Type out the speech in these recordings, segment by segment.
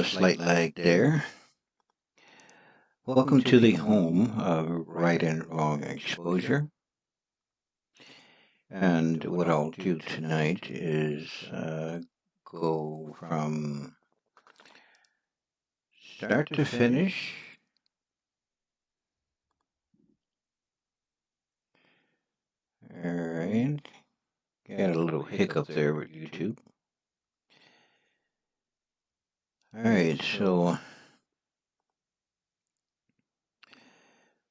slight lag there. Welcome to the home of right and wrong exposure. And what I'll do tonight is go from start to finish. All right. Got a little hiccup there with YouTube. All right, so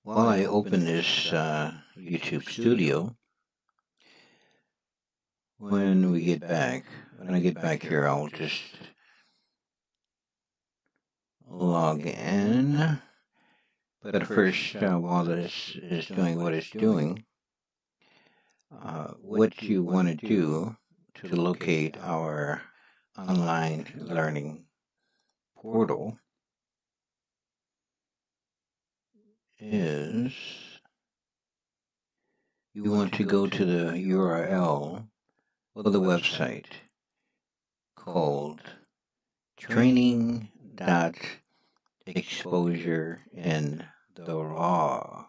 while I open this YouTube studio, when I get back here, I'll just log in. But first, while this is doing what it's doing, what you want to do to locate our online learning portal is you want to go to the URL of the website called training.exposure in the raw.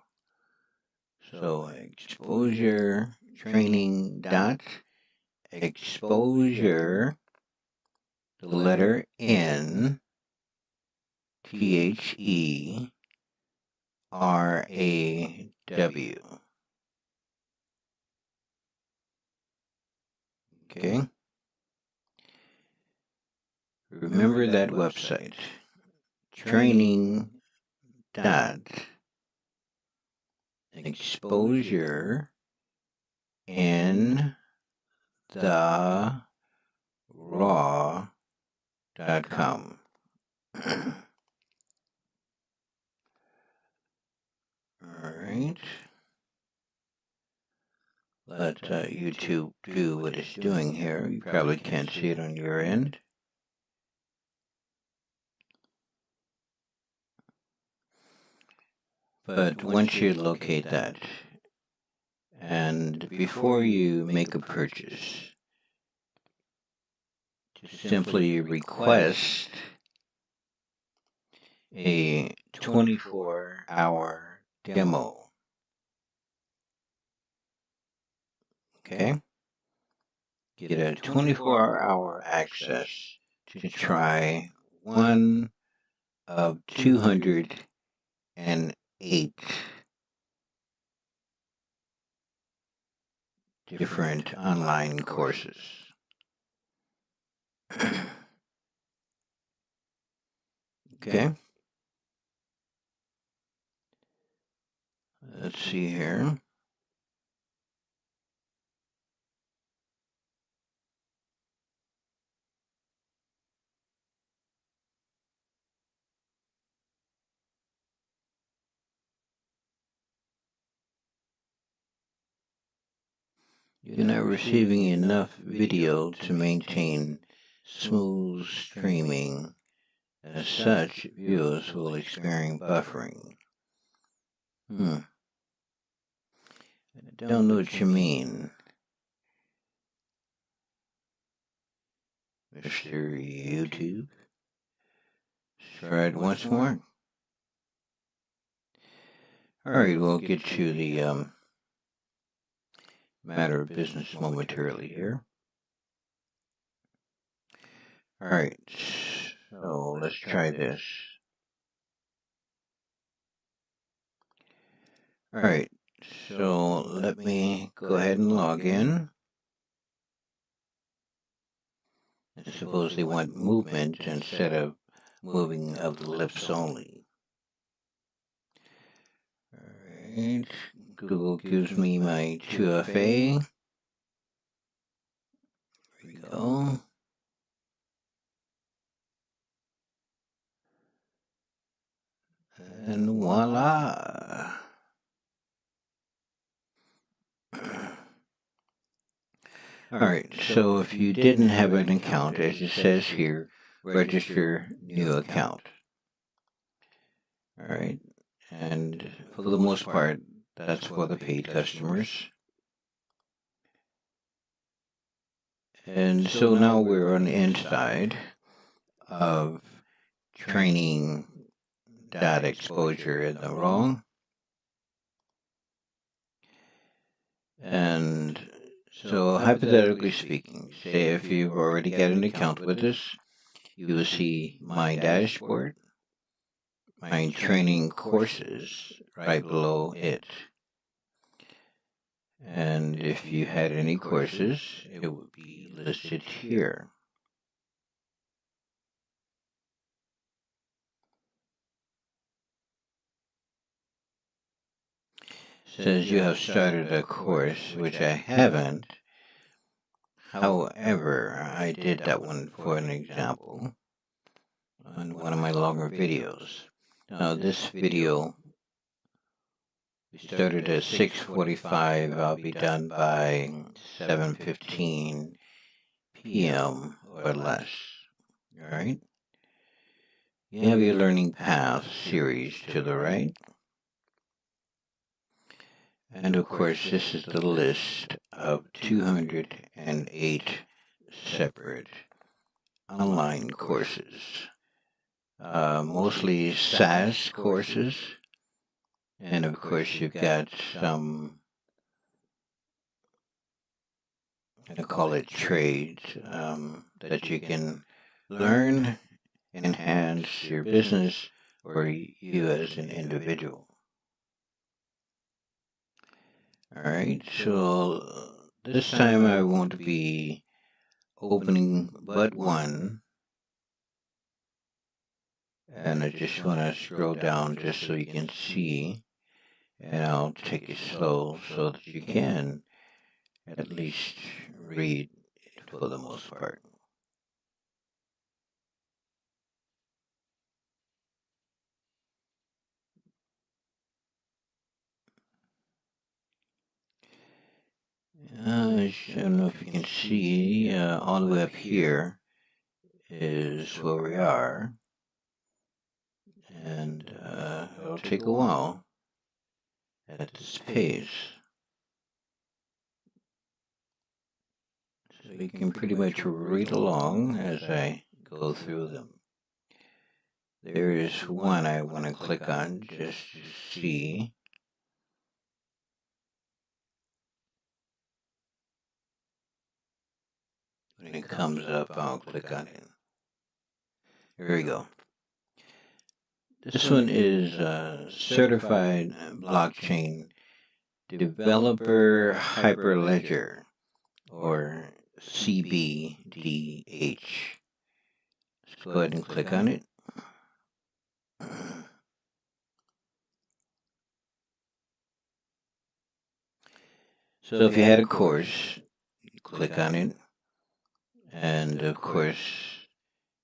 So exposure training.exposure, the letter N, THERAW. Okay. Remember that website. Training.exposure in the raw.com. Alright. Let YouTube do what it's doing here. You probably can't see it on your end. But once you locate that, and before you make a purchase, just simply request a 24-hour demo. Okay? Get a 24-hour access to try one of 208 different online courses. Okay? Let's see here. You're not receiving enough video to maintain smooth streaming. As such, viewers will experience buffering. I don't know what you mean, Mr. YouTube. Let's try it once more. Alright, we'll get to the matter of business momentarily here. Alright, so let's try this. Alright, so let me go ahead and log in. And suppose they want movement instead of moving of the lips only. Alright, Google gives me my 2FA. Here we go. And voila. Alright, so if you didn't have an account, as it says here, register new account. Alright, and for the most part, that's for the paid customers. And so now we're on the inside of training data exposure in the wrong. And so hypothetically speaking, say if you've already got an account with us, you will see my dashboard, my training courses right below it. And if you had any courses, it would be listed here. Says you have started a course, which I haven't. However, I did that one for an example on one of my longer videos. Now this video, we started at 6:45. I'll be done by 7:15 p.m. or less. All right. You have your Learning Path series to the right. And of course, this is the list of 208 separate online courses. Mostly SaaS courses. And of course, you've got some, I call it trades, that you can learn, enhance your business, or you as an individual. Alright, so this time I won't be opening but one. And I just want to scroll down just so you can see. And I'll take it slow so that you can at least read it for the most part. I don't know if you can see, all the way up here is where we are. And it'll take a while at this pace. So you can pretty much read along as I go through them. There is one I want to click on just to see. When it comes up, I'll click on it. Here we go. This one is Certified Blockchain Developer Hyperledger, or CBDH. Let's go ahead and click on it. So if you had a course, you click on it. And of course,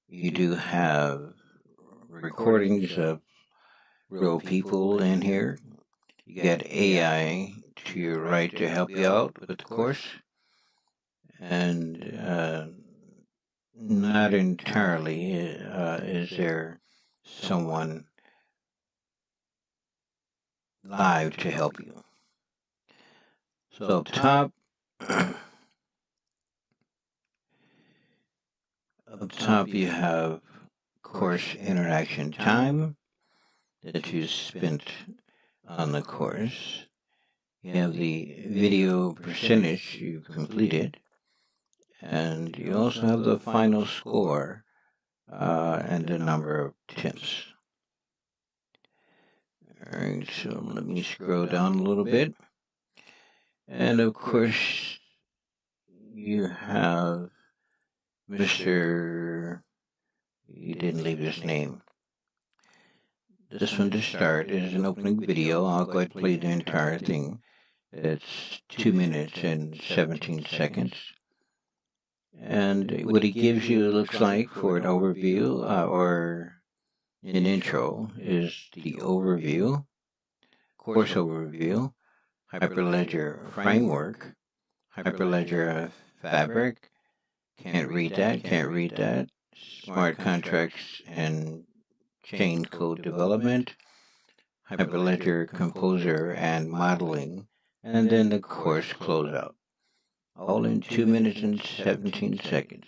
you do have recordings of real people in here. You got AI to your right to help you out with the course. And not entirely is there someone live to help you. So up top, you have course interaction time that you spent on the course. You have the video percentage you completed, and you also have the final score and the number of attempts. Alright, so let me scroll down a little bit. And of course, you have Mr. You didn't leave his name. This one to start is an opening video. I'll go ahead and play the entire thing. It's 2 minutes and 17 seconds. And what he gives you, it looks like, for an overview or an intro is the overview, course overview, Hyperledger framework, Hyperledger fabric, can't read that, smart contracts and chain code development, Hyperledger composer and modeling, and then the course closeout. All in 2 minutes and 17 seconds.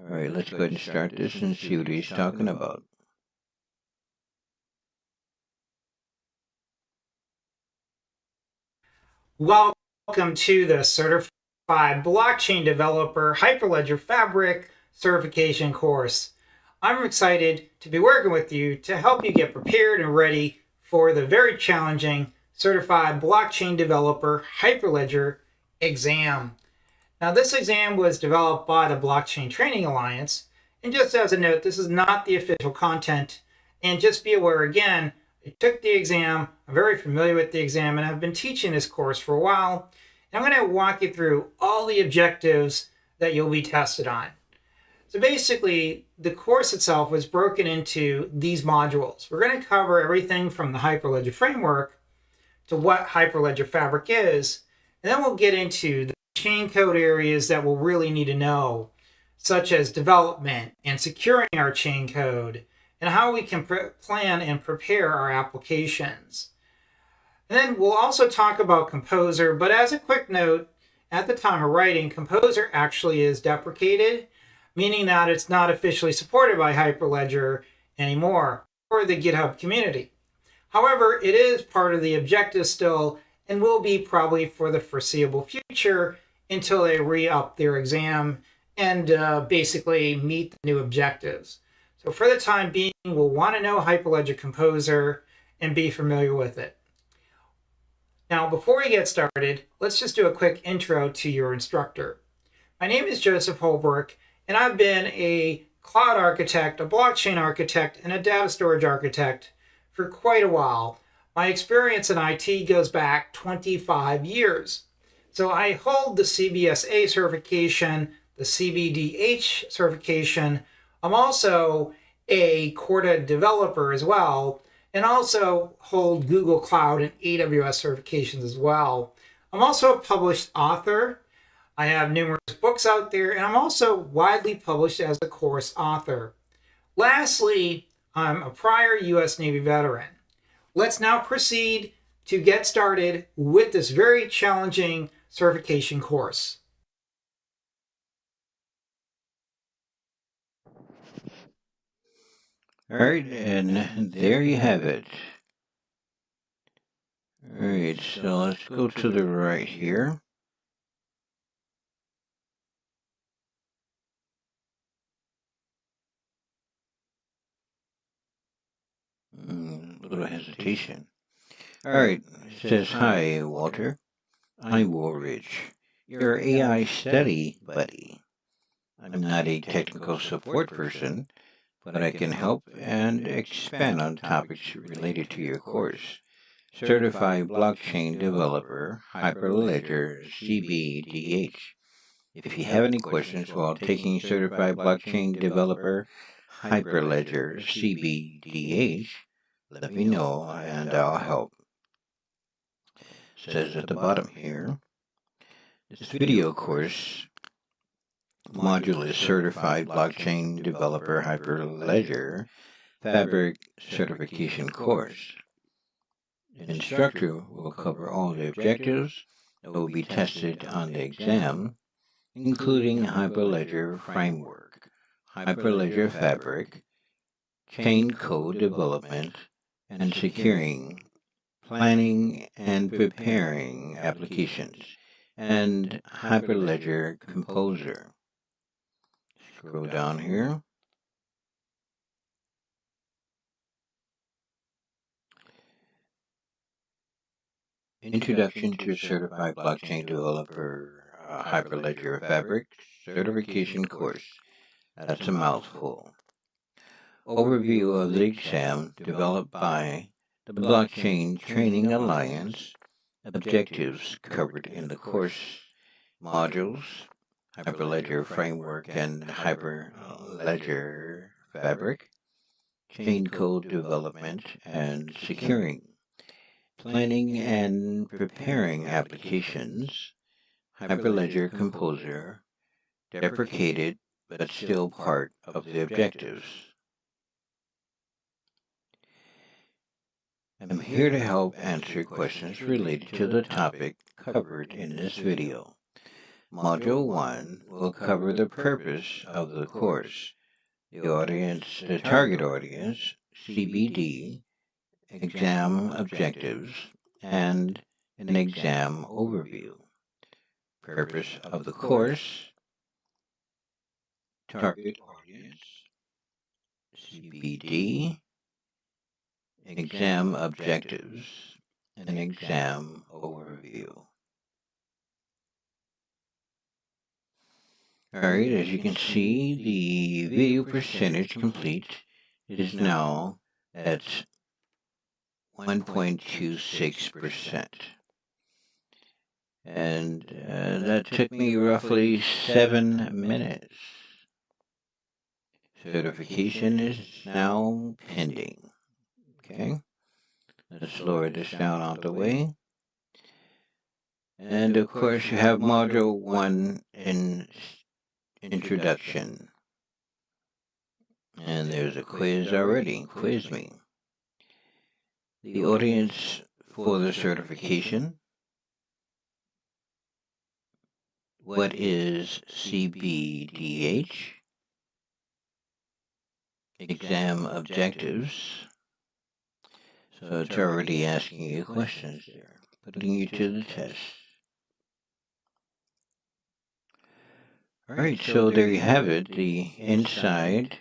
Alright, let's go ahead and start this and see what he's talking about. Welcome to the Certified Blockchain Developer Hyperledger Fabric Certification course. I'm excited to be working with you to help you get prepared and ready for the very challenging Certified Blockchain Developer Hyperledger exam. Now, this exam was developed by the Blockchain Training Alliance, and just as a note, this is not the official content, and just be aware again, I took the exam, I'm very familiar with the exam, and I've been teaching this course for a while, and I'm going to walk you through all the objectives that you'll be tested on. So basically, the course itself was broken into these modules. We're going to cover everything from the Hyperledger framework to what Hyperledger Fabric is, and then we'll get into the chain code areas that we'll really need to know, such as development and securing our chain code, and how we can plan and prepare our applications. And then we'll also talk about Composer, but as a quick note, at the time of writing, Composer actually is deprecated, meaning that it's not officially supported by Hyperledger anymore or the GitHub community. However, it is part of the objective still and will be probably for the foreseeable future until they re-up their exam and basically meet the new objectives. So for the time being, we'll want to know Hyperledger Composer and be familiar with it. Now, before we get started, let's just do a quick intro to your instructor. My name is Joseph Holbrook, and I've been a cloud architect, a blockchain architect, and a data storage architect for quite a while. My experience in IT goes back 25 years. So I hold the CBSA certification, the CBDH certification. I'm also a Corda developer as well, and also hold Google Cloud and AWS certifications as well. I'm also a published author. I have numerous books out there, and I'm also widely published as a course author. Lastly, I'm a prior U.S. Navy veteran. Let's now proceed to get started with this very challenging certification course. Alright, and there you have it. Alright, so let's go to the right here. A little hesitation. Alright, it says, hi, Walter. I'm Woolridge, your AI study buddy. I'm not a technical support person, but I can help and expand on topics related to your course. Certified Blockchain Developer, Hyperledger, CBDH. If you have any questions while taking Certified Blockchain Developer, Hyperledger, CBDH, let me know and I'll help. It says at the bottom here, this video course module is Certified Blockchain Developer Hyperledger Fabric Certification course. An instructor will cover all the objectives that will be tested on the exam, including Hyperledger Framework, Hyperledger Fabric, chain code development, and securing, planning and preparing applications, and Hyperledger Composer. Scroll down here. Introduction to Certified Blockchain Developer Hyperledger Fabric Certification course. That's a mouthful. Overview of the exam developed by the Blockchain Training Alliance. Objectives covered in the course modules, Hyperledger Framework and Hyperledger Fabric, chain code development and securing, planning and preparing applications, Hyperledger Composer, deprecated but still part of the objectives. I'm here to help answer questions related to the topic covered in this video. Module 1 will cover the purpose of the course, the target audience, CBD, exam objectives, and an exam overview. Purpose of the course, target audience, CBD, exam objectives, and an exam overview. Alright, as you can see, the video percentage complete is now at 1.26%. And that took me roughly 7 minutes. Certification is now pending. Okay, let's lower this down out the way. And of course, you have Module 1 in Introduction. And there's a quiz already. Quiz me. The audience for the certification. What is CBDH? Exam objectives. So it's already asking you questions there, putting you to the test. Alright, so there you have it, the inside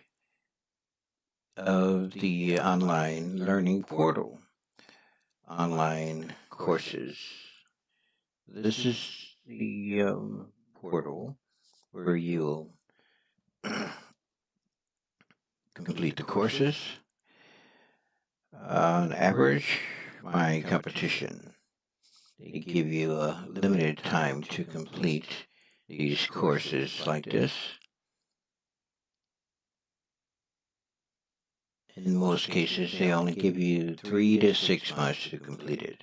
of the online learning portal. Online courses. This is the portal where you'll complete the courses. On average, my competition, they give you a limited time to complete these courses like this. In most cases, they only give you 3 to 6 months to complete it.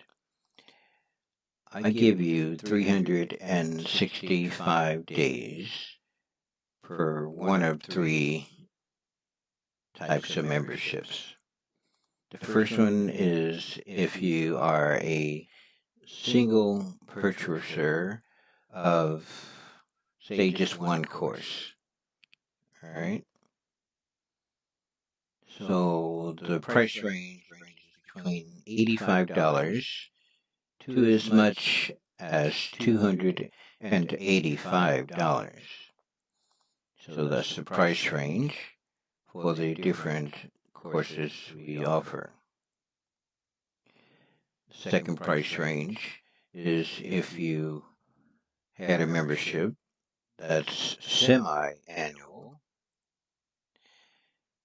I give you 365 days for one of 3 types of memberships. The first one is if you are a single purchaser of, say, just one course. Alright? So the price range ranges between $85 to as much as $285. So that's the price range for the different courses we offer. The second price range is if you had a membership that's semi-annual,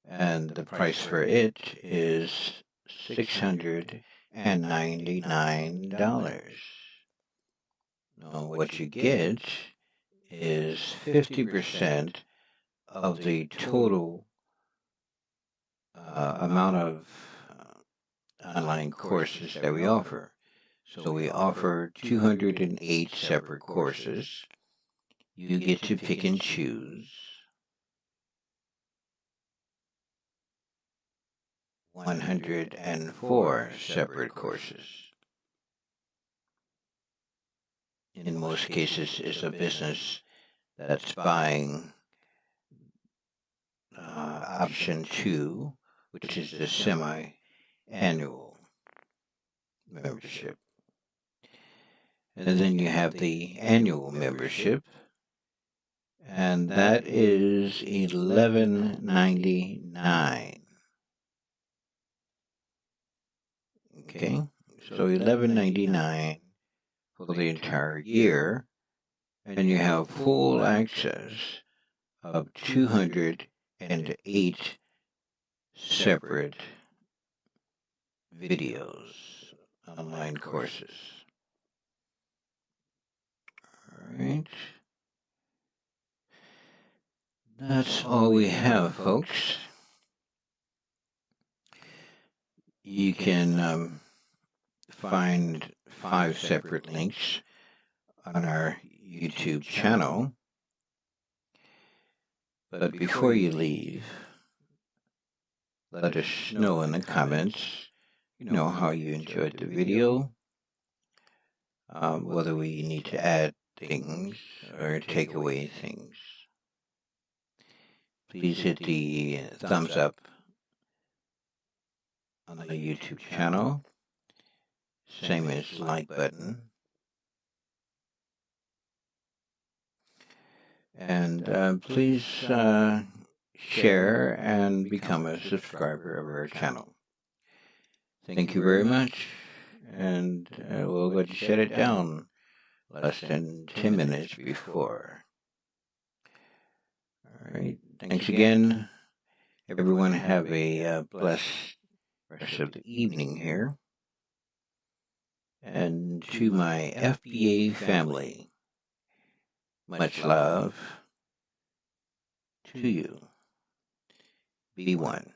and the price for it is $699. Now, what you get is 50% of the total amount of online courses that we offer. So we offer 208 separate courses. You get to pick and choose 104 separate courses. In most cases, it's a business that's buying option 2, which is the semi-annual membership. And then you have the annual membership, and that is $11.99. Okay, so $11.99 for the entire year, and you have full access of 208 separate videos, online courses. Alright. That's all we have, folks. You can find 5 separate links on our YouTube channel. But before you leave, let us know in the comments, how you enjoyed the video, whether we need to add things or take away things. Please hit the thumbs up on the YouTube channel. Same as like button. And please share and become a subscriber of our channel. Thank you very much. And we'll go to shut it down less than 10 minutes before. All right. Thanks again. Everyone have a blessed rest of the evening here. And to my FBA family, much love to you. Be one.